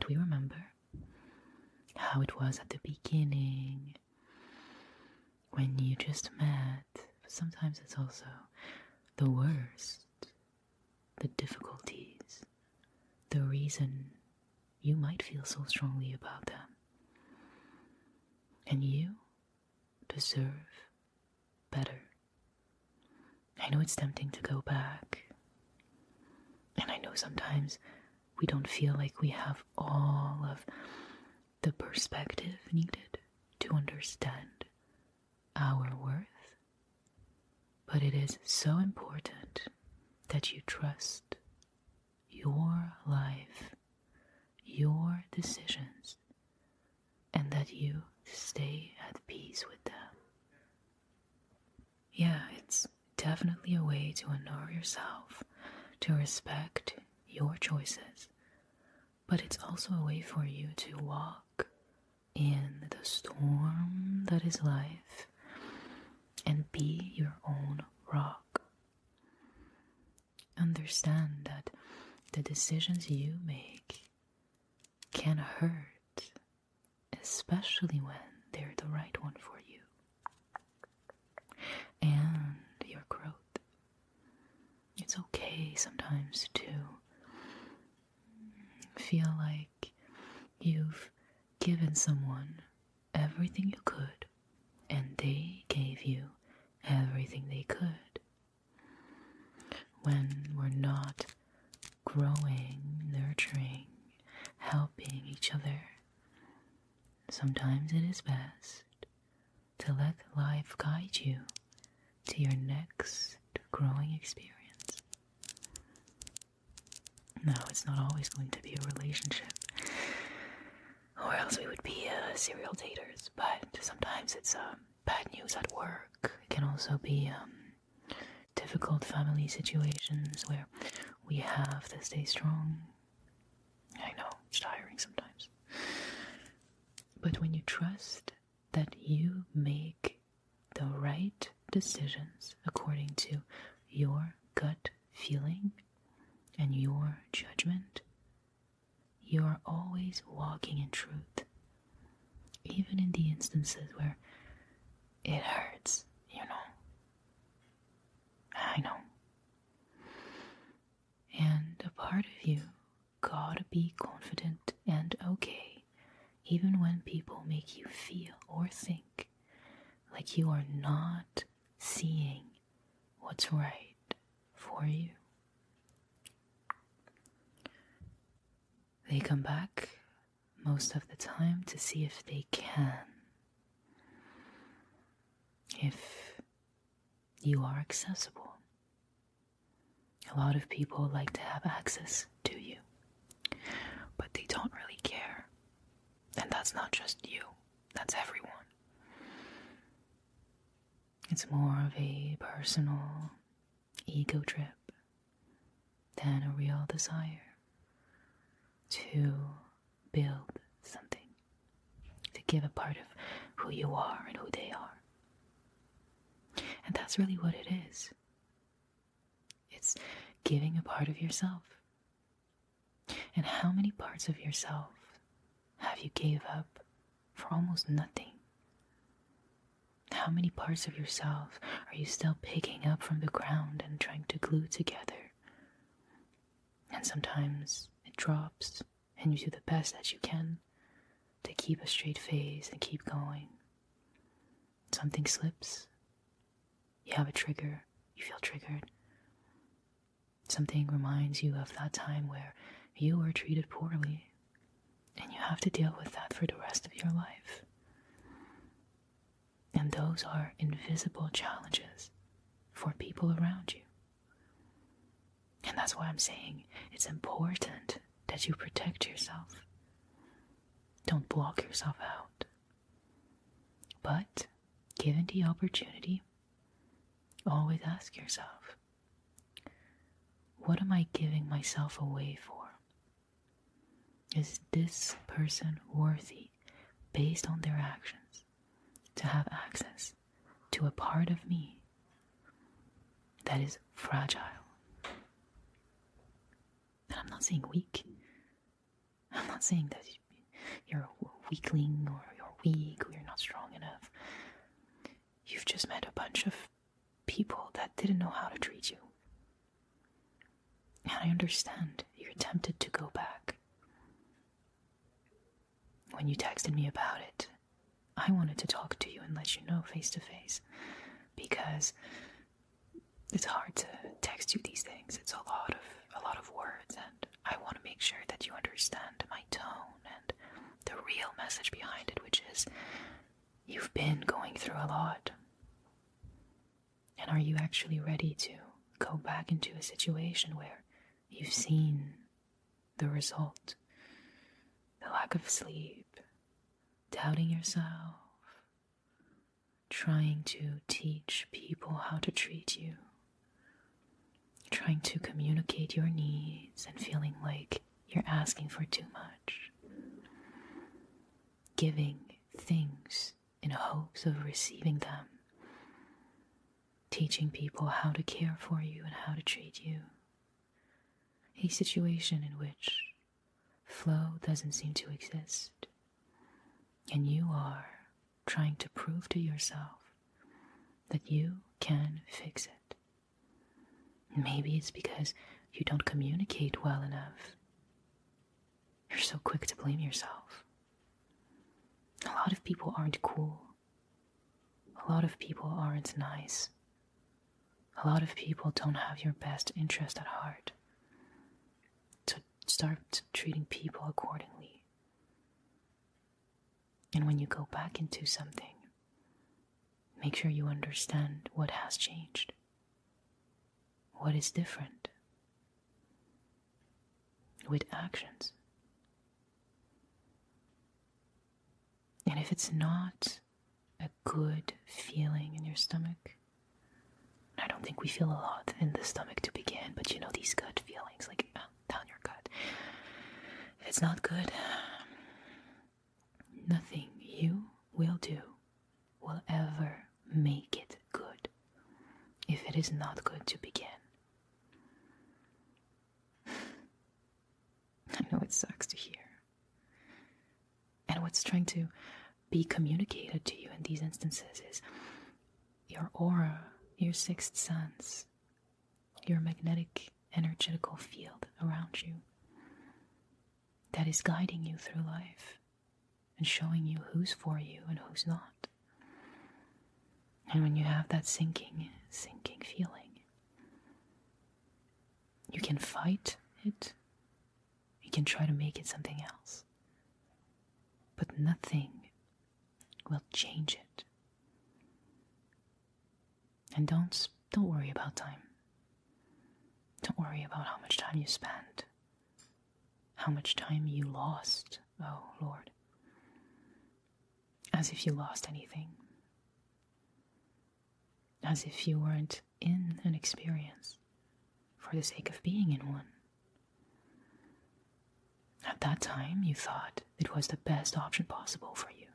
that we remember, how it was at the beginning, when you just met, but sometimes it's also the worst, the difficulties, the reason you might feel so strongly about them. And you deserve better. I know it's tempting to go back, and I know sometimes we don't feel like we have all of the perspective needed to understand our worth, but it is so important that you trust your life, your decisions, and that you stay at peace with them. Yeah, it's definitely a way to honor yourself, to respect your choices, but it's also a way for you to walk in the storm that is life and be your own rock. Understand that the decisions you make can hurt, especially when they're the right one for you and your growth. It's okay sometimes to feel like you've given someone everything you could and they gave you everything they could. When we're not growing, nurturing, helping each other, sometimes it is best to let life guide you to your next growing experience. Now, it's not always going to be a relationship, or else we would be serial daters, but sometimes it's bad news at work. It can also be difficult family situations where we have to stay strong. I know, it's tiring sometimes. But when you trust that you make the right decisions according to your gut feeling and your judgment, you are always walking in truth, even in the instances where it hurts, I know. And a part of you gotta be confident and okay, even when people make you feel or think like you are not seeing what's right for you. They come back most of the time to see if they can. If you are accessible. A lot of people like to have access to you, but they don't really care. And that's not just you, that's everyone. It's more of a personal ego trip than a real desire to build something, to give a part of who you are and who they are. And that's really what it is. It's giving a part of yourself. And how many parts of yourself have you gave up for almost nothing? How many parts of yourself are you still picking up from the ground and trying to glue together? And sometimes it drops, and you do the best that you can to keep a straight face and keep going. Something slips. You have a trigger. You feel triggered. Something reminds you of that time where you were treated poorly, and you have to deal with that for the rest of your life. And those are invisible challenges for people around you. And that's why I'm saying it's important that you protect yourself. Don't block yourself out. But given the opportunity, always ask yourself, what am I giving myself away for? Is this person worthy, based on their actions, to have access to a part of me that is fragile? And I'm not saying weak. I'm not saying that you're a weakling or you're weak or you're not strong enough. You've just met a bunch of people that didn't know how to treat you. And I understand you're tempted to go back. When you texted me about it, I wanted to talk to you and let you know face to face, because it's hard to text you these things. It's a lot of words, and I want to make sure that you understand my tone and the real message behind it, which is you've been going through a lot. And are you actually ready to go back into a situation where you've seen the result? The lack of sleep, doubting yourself, trying to teach people how to treat you, trying to communicate your needs and feeling like you're asking for too much, giving things in hopes of receiving them, teaching people how to care for you and how to treat you. A situation in which flow doesn't seem to exist, and you are trying to prove to yourself that you can fix it. Maybe it's because you don't communicate well enough. You're so quick to blame yourself. A lot of people aren't cool. A lot of people aren't nice. A lot of people don't have your best interest at heart. So start treating people accordingly. And when you go back into something, make sure you understand what has changed. What is different? With actions. And if it's not a good feeling in your stomach, I don't think we feel a lot in the stomach to begin, but you know these gut feelings, like down your gut. If it's not good, nothing you will do will ever make it good if it is not good to begin. I know it sucks to hear. And what's trying to be communicated to you in these instances is your aura, your sixth sense, your magnetic energetical field around you that is guiding you through life and showing you who's for you and who's not. And when you have that sinking feeling, you can fight it, you can try to make it something else, but nothing will change it. And don't worry about time. Don't worry about how much time you spent, how much time you lost. Oh, Lord. As if you lost anything. As if you weren't in an experience for the sake of being in one. At that time, you thought it was the best option possible for you.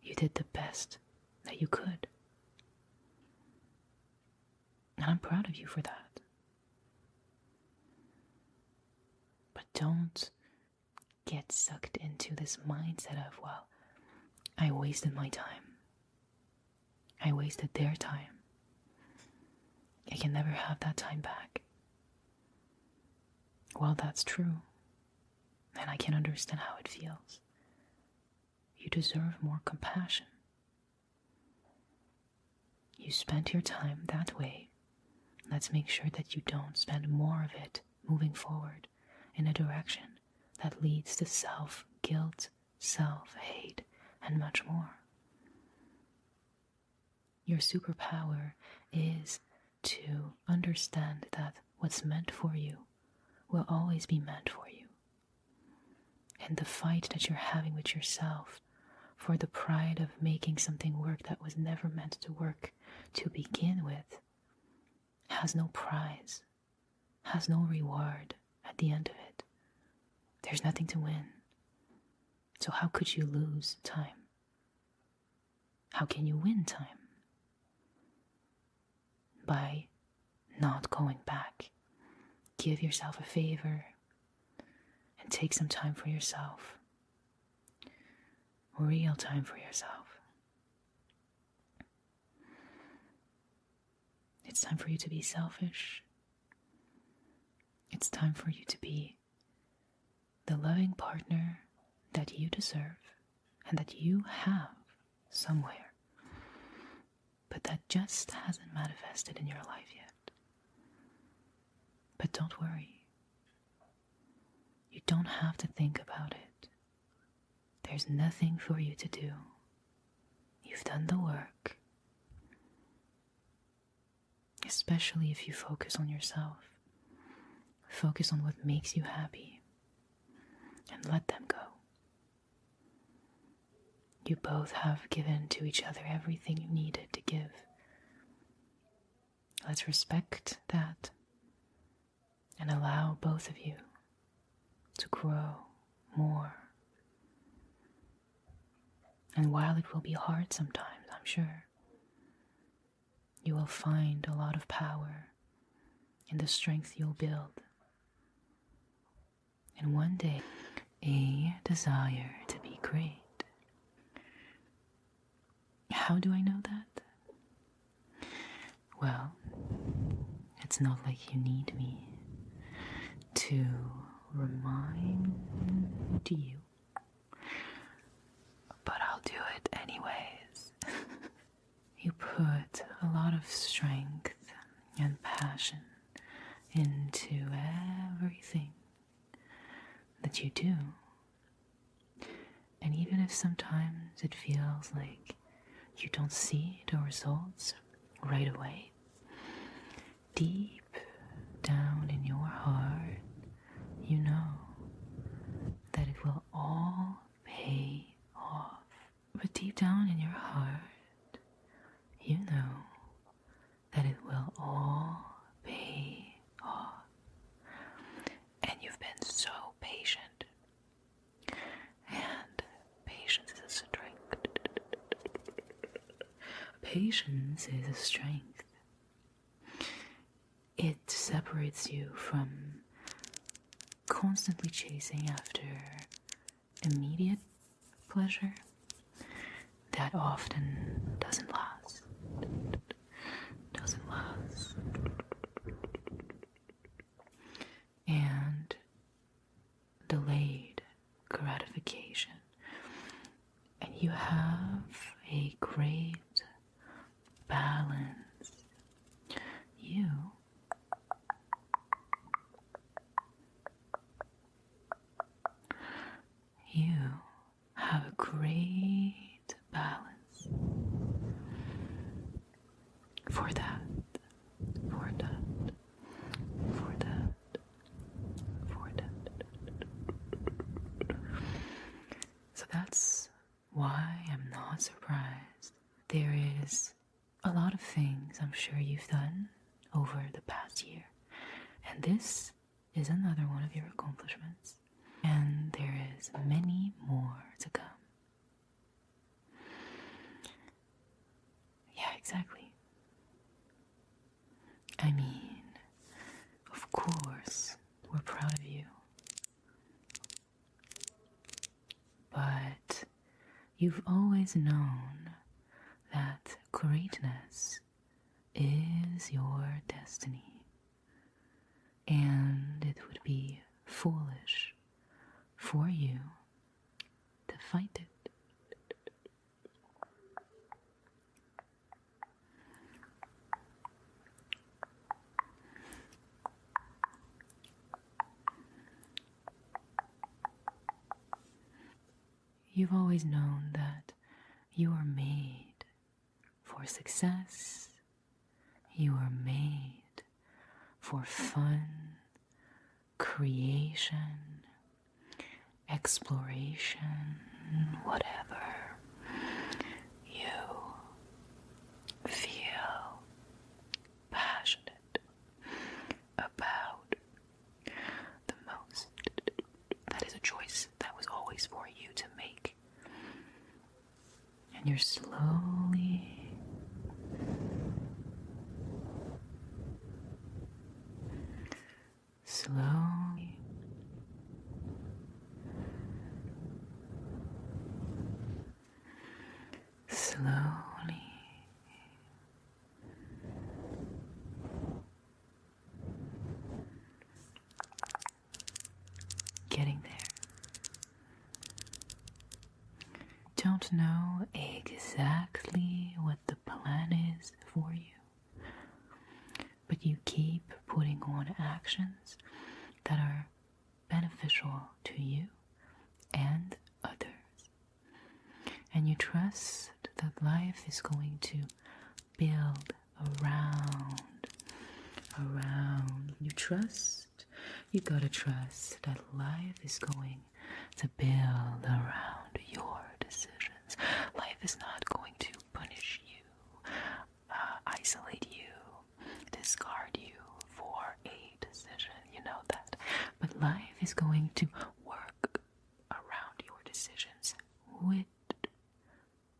You did the best that you could. And I'm proud of you for that. But don't get sucked into this mindset of, well, I wasted my time. I wasted their time. I can never have that time back. Well, that's true. And I can understand how it feels. You deserve more compassion. You spent your time that way. Let's make sure that you don't spend more of it moving forward in a direction that leads to self-guilt, self-hate, and much more. Your superpower is to understand that what's meant for you will always be meant for you. And the fight that you're having with yourself for the pride of making something work that was never meant to work to begin with has no prize, has no reward at the end of it. There's nothing to win. So how could you lose time? How can you win time? By not going back. Give yourself a favor and Take some time for yourself. Real time for yourself. It's time for you to be selfish. It's time for you to be the loving partner that you deserve and that you have somewhere, but that just hasn't manifested in your life yet. But don't worry. You don't have to think about it. There's nothing for you to do. You've done the work. Especially if you focus on yourself. Focus on what makes you happy. And let them go. You both have given to each other everything you needed to give. Let's respect that and allow both of you to grow more. And while it will be hard sometimes, I'm sure, you will find a lot of power in the strength you'll build. And one day, a desire to be great. How do I know that? Well, it's not like you need me to remind you, but I'll do it anyways. You put a lot of strength and passion into everything that you do. And even if sometimes it feels like you don't see the results right away, deep down in your heart, you know that it will all pay off. But deep down in your heart, you know that it will all pay off. And you've been so patient. And patience is a strength. Patience is a strength. It separates you from constantly chasing after immediate pleasure that often doesn't last. And delayed gratification. And you have a great balance. You have a great balance for that. So that's why I'm not surprised. There is a lot of things I'm sure you've done over the past year. And this is another one of your accomplishments. And there is many more to come. Yeah, exactly. I mean, of course, we're proud of you. But you've always known that greatness is your destiny. And it would be foolish for you to fight it. You've always known that you are made for success. You are made for fun, creation, exploration, whatever. You feel passionate about the most. That is a choice that was always for you to make. And you're slowly getting there. Don't know exactly what the plan is for you, but you keep putting on actions that are beneficial to you and others. And you trust that life is going to build around. You gotta trust that life is going to build around your decisions. Life is not going to punish you, isolate you, discard you for a decision. You know that. But life is going to work around your decisions with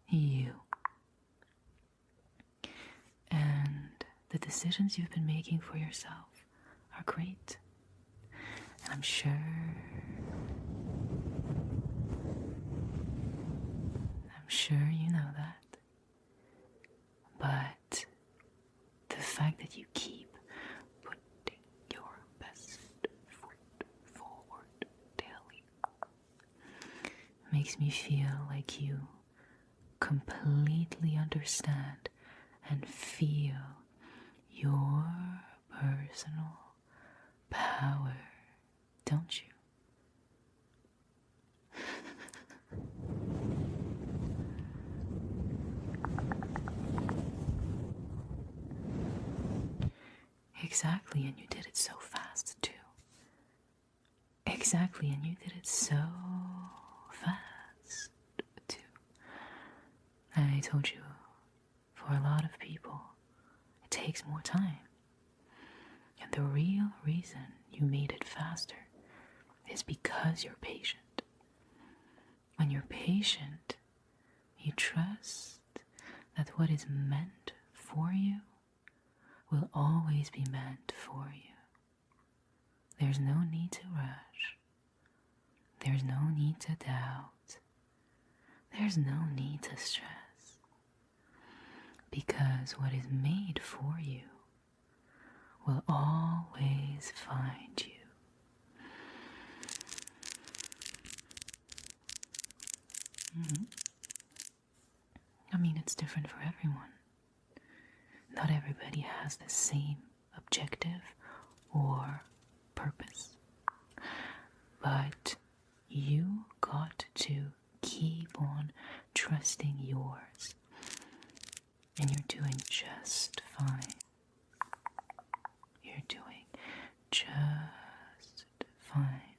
you. And the decisions you've been making for yourself are great. And I'm sure you know that. But the fact that you keep putting your best foot forward daily makes me feel like you completely understand and feel your personal power, don't you? Exactly, and you did it so fast too. Exactly, and you did it so fast too. And I told you, for a lot of people, it takes more time. And the real reason you made it faster is because you're patient. When you're patient, you trust that what is meant for you will always be meant for you. There's no need to rush. There's no need to doubt. There's no need to stress. Because what is made for you will always find you. I mean, it's different for everyone. Not everybody has the same objective or purpose. But you got to keep on trusting yours. And you're doing just fine. You're doing just fine.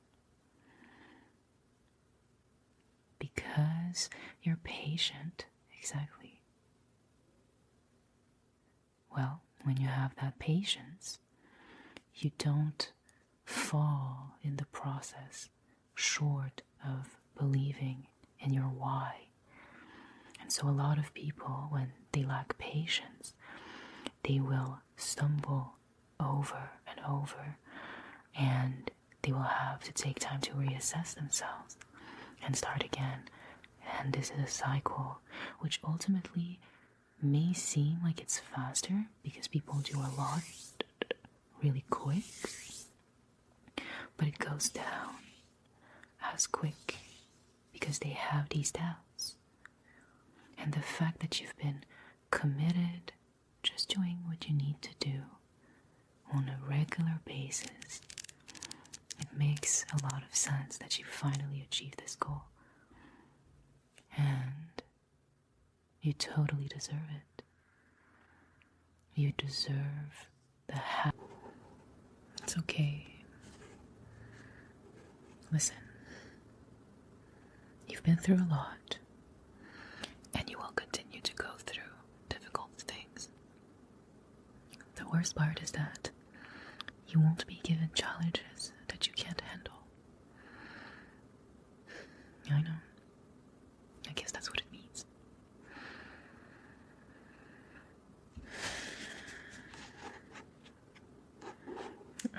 Because you're patient, exactly. Well, when you have that patience, you don't fall in the process short of believing in your why. And so a lot of people, when they lack patience, they will stumble over and over, and they will have to take time to reassess themselves and start again. And this is a cycle which ultimately may seem like it's faster because people do a lot really quick, but it goes down as quick because they have these doubts. And the fact that you've been committed, just doing what you need to do on a regular basis, it makes a lot of sense that you finally achieved this goal. And you totally deserve it. You deserve the happiness. It's okay. Listen, you've been through a lot, and you will continue to go through difficult things. The worst part is that you won't be given challenges that you can't handle. I know. I guess that's what it means.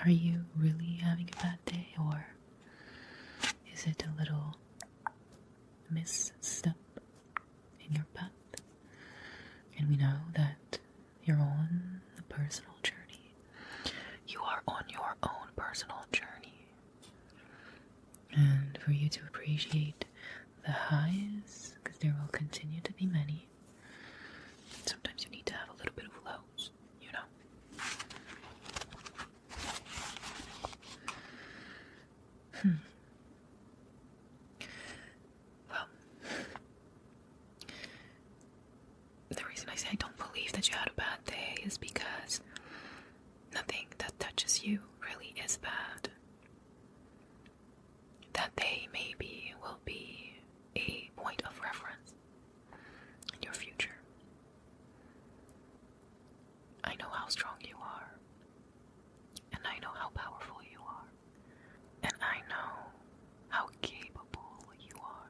Are you really having a bad day, or is it a little misstep in your path? And we know that you're on a personal journey. You are on your own personal journey. for you to appreciate the highs, because there will continue to be many. Sometimes you need to have a little bit of lows, you know. Well, the reason I say I don't believe that you had a bad day is because nothing that touches you really is bad. That day maybe will be a point of reference in your future. I know how strong you are, and I know how powerful you are, and I know how capable you are.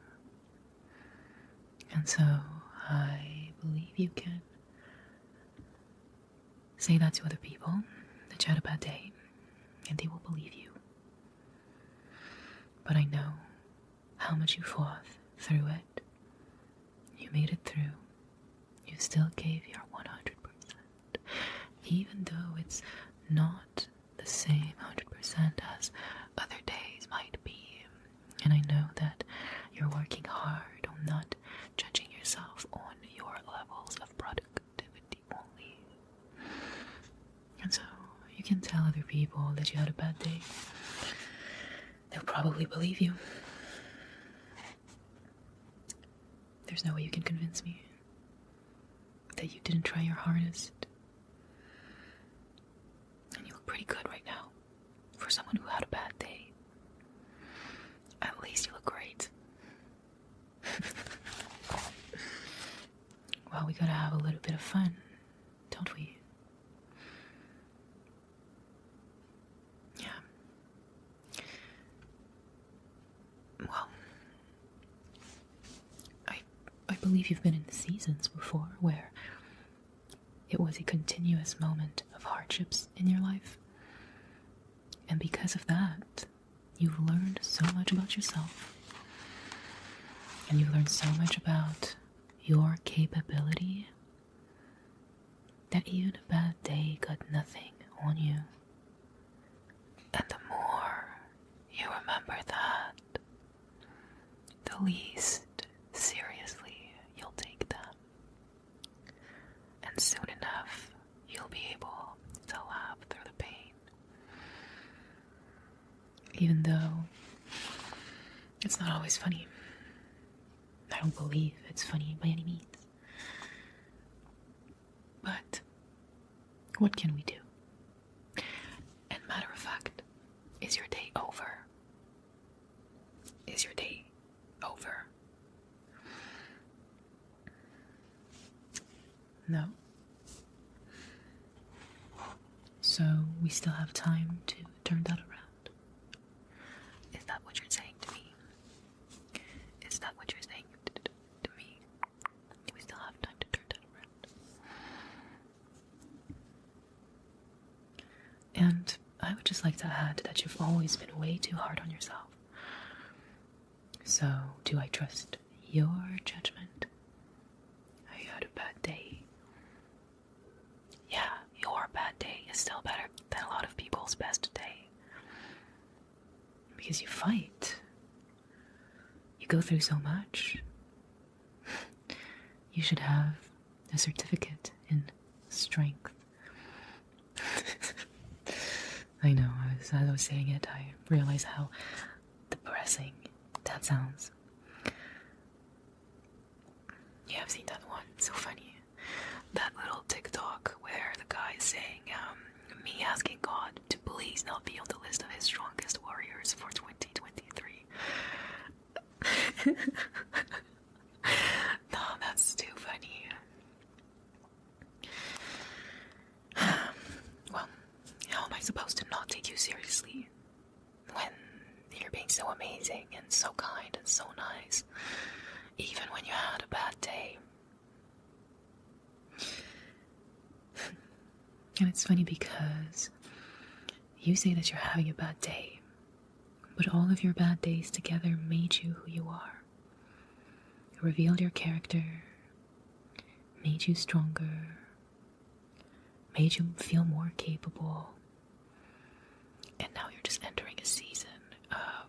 And so I believe you can say that to other people, that you had a bad day, and they will believe you. But I know how much you fought through it. You made it through. You still gave your 100%. Even though it's not the same 100% as other days might be. And I know that you're working hard on not judging yourself on your levels of productivity only. And so you can tell other people that you had a bad day. They'll probably believe you. There's no way you can convince me that you didn't try your hardest. And you look pretty good right now for someone who had a bad day. At least you look great. Well, we gotta have a little bit of fun, don't we? Yeah. Well, I believe you've been in seasons before where it was a continuous moment of hardships in your life. And because of that, you've learned so much about yourself. And you've learned so much about your capability that even a bad day got nothing on you. And the more you remember that, the least seriously you'll take them. And soon enough, you'll be able to laugh through the pain. Even though it's not always funny. I don't believe it's funny by any means. But what can we do? And matter of fact, is your day over? Is your day over? No. So we still have time to turn that around. Is that what you're saying to me? Is that what you're saying to me? We still have time to turn that around. And I would just like to add that you've always been way too hard on yourself. So, do I trust your judgment? You had a bad day. Yeah, your bad day is still better than a lot of people's best day. Because you fight. You go through so much. You should have a certificate in strength. I know, as I was saying it, I realized how depressing that sounds. Yeah, I've seen that one. So funny. That little TikTok where the guy is saying, me asking God to please not be on the list of his strongest warriors for 2023. No, that's too funny. Well, how am I supposed to not take you seriously when you're being so amazing and so kind and so nice, even when you had a bad day? And it's funny because you say that you're having a bad day, but all of your bad days together made you who you are. It revealed your character, made you stronger, made you feel more capable. And now you're just entering a season of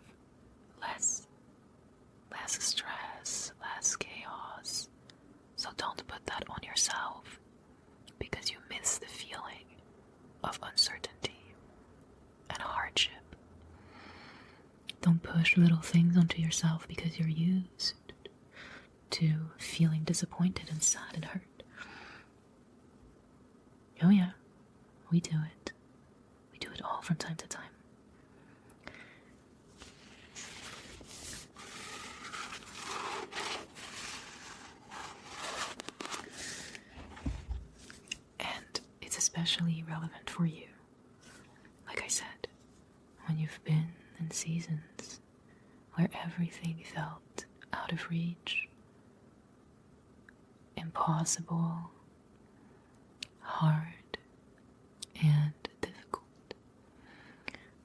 less less stress, less chaos. So don't put that on yourself, because you miss the feeling of uncertainty and hardship. Don't push little things onto yourself because you're used to feeling disappointed and sad and hurt. Oh yeah, we do it. We do it all from time to time. And it's especially relevant for you, like I said, when you've been in seasons where everything felt out of reach, impossible, hard, and difficult.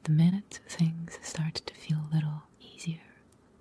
The minute things started to feel a little easier,